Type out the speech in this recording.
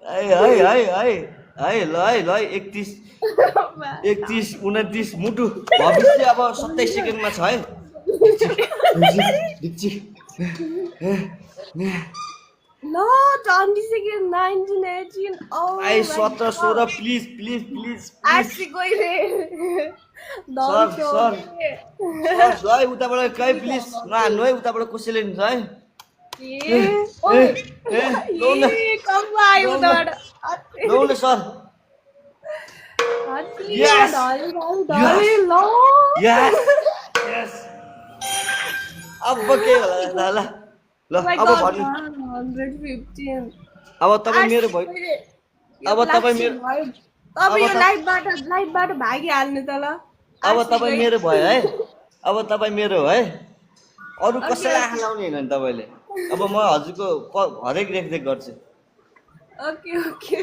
है ल है ल 31 29 मुटु भविष्य अब 27 सेकेन्डमा छ है No, 20 seconds, 19, 18. Oh, I 17 16 please please please actually going there. Don't sir show sir me. Sir है उताबाट कहीँ प्लिज नहान्नु है उताबाट कसैले नि छ है Come on, utar. नौले sir Yes. No. Yes yes अब के होला ल ल Oh my अब God, भन्नु 115. अब तपाईँ मेरो भयो अब तपाईँ मेरो अब यो लाइभबाट भागिहाल्नु त ल अब तपाईँ मेरो भयो है अब तपाईँ मेरो है अरू कसैलाई आँखा लाउने होइन नि तपाईँले अब म हजुरको हरेक रेखदेख गर्छु ओके